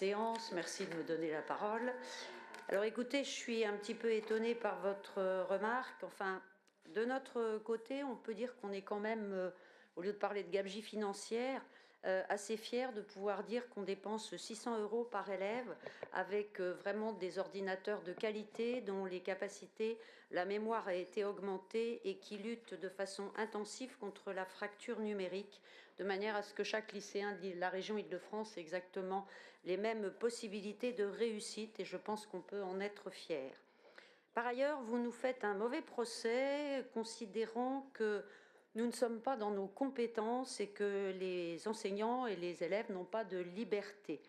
Séance. Merci de me donner la parole. Alors écoutez, je suis un petit peu étonnée par votre remarque. Enfin, de notre côté, on peut dire qu'on est quand même, au lieu de parler de gabegie financière, assez fiers de pouvoir dire qu'on dépense 600 € par élève avec vraiment des ordinateurs de qualité dont les capacités, la mémoire a été augmentée et qui luttent de façon intensive contre la fracture numérique, de manière à ce que chaque lycéen de la région Île-de-France ait exactement les mêmes possibilités de réussite, et je pense qu'on peut en être fier. Par ailleurs, vous nous faites un mauvais procès, considérant que nous ne sommes pas dans nos compétences et que les enseignants et les élèves n'ont pas de liberté.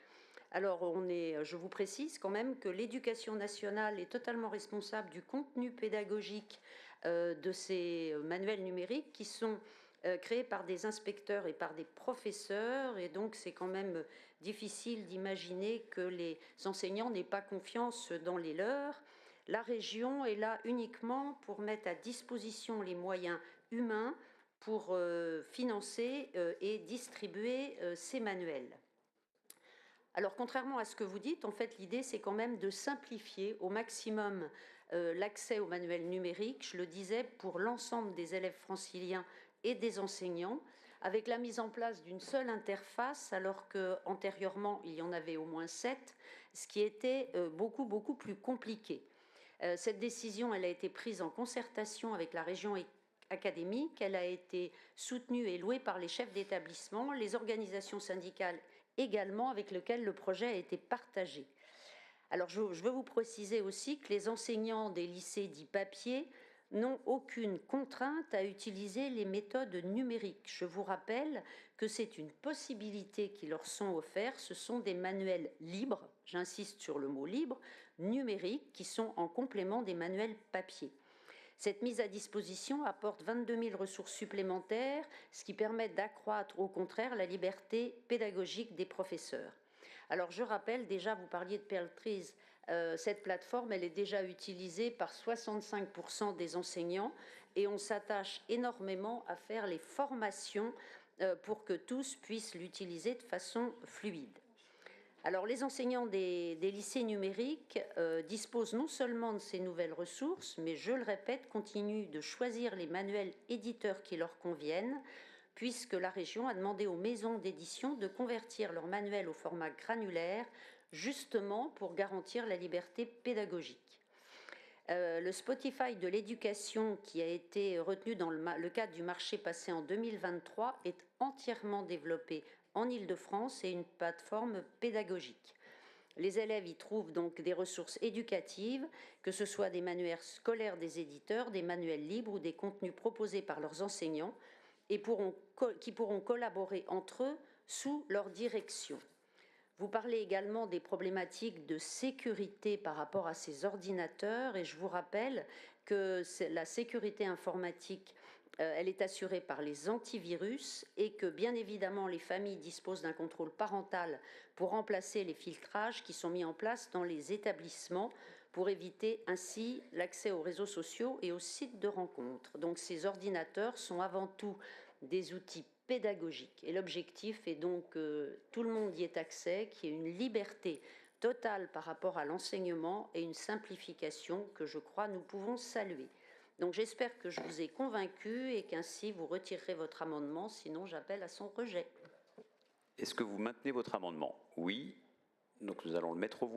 Alors, je vous précise quand même que l'Éducation nationale est totalement responsable du contenu pédagogique de ces manuels numériques qui sont créés par des inspecteurs et par des professeurs, et donc c'est quand même difficile d'imaginer que les enseignants n'aient pas confiance dans les leurs. La région est là uniquement pour mettre à disposition les moyens humains pour financer et distribuer ces manuels. Alors, contrairement à ce que vous dites, en fait, l'idée, c'est quand même de simplifier au maximum l'accès aux manuels numériques, je le disais, pour l'ensemble des élèves franciliens et des enseignants, avec la mise en place d'une seule interface, alors qu'antérieurement, il y en avait au moins 7, ce qui était beaucoup plus compliqué. Cette décision, elle a été prise en concertation avec la région académique, elle a été soutenue et louée par les chefs d'établissement, les organisations syndicales également, avec lesquelles le projet a été partagé. Alors je veux vous préciser aussi que les enseignants des lycées dits papier n'ont aucune contrainte à utiliser les méthodes numériques. Je vous rappelle que c'est une possibilité qui leur sont offerts. Ce sont des manuels libres, j'insiste sur le mot libre, numériques, qui sont en complément des manuels papier. Cette mise à disposition apporte 22 000 ressources supplémentaires, ce qui permet d'accroître au contraire la liberté pédagogique des professeurs. Alors je rappelle, déjà vous parliez de Pearltrees, cette plateforme elle est déjà utilisée par 65% des enseignants, et on s'attache énormément à faire les formations pour que tous puissent l'utiliser de façon fluide. Alors, les enseignants des lycées numériques disposent non seulement de ces nouvelles ressources, mais, je le répète, continuent de choisir les manuels éditeurs qui leur conviennent, puisque la région a demandé aux maisons d'édition de convertir leurs manuels au format granulaire, justement pour garantir la liberté pédagogique. Le Spotify de l'éducation, qui a été retenu dans le cadre du marché passé en 2023, est entièrement développé en Île-de-France et une plateforme pédagogique. Les élèves y trouvent donc des ressources éducatives, que ce soit des manuels scolaires des éditeurs, des manuels libres ou des contenus proposés par leurs enseignants, et qui pourront collaborer entre eux sous leur direction. Vous parlez également des problématiques de sécurité par rapport à ces ordinateurs, et je vous rappelle que la sécurité informatique, elle est assurée par les antivirus, et que bien évidemment les familles disposent d'un contrôle parental pour remplacer les filtrages qui sont mis en place dans les établissements pour éviter ainsi l'accès aux réseaux sociaux et aux sites de rencontres. Donc ces ordinateurs sont avant tout des outils pédagogique. Et l'objectif est donc que tout le monde y ait accès, qu'il y ait une liberté totale par rapport à l'enseignement et une simplification que je crois nous pouvons saluer. Donc j'espère que je vous ai convaincu et qu'ainsi vous retirerez votre amendement, sinon j'appelle à son rejet. Est-ce que vous maintenez votre amendement? Oui. Donc nous allons le mettre aux voix.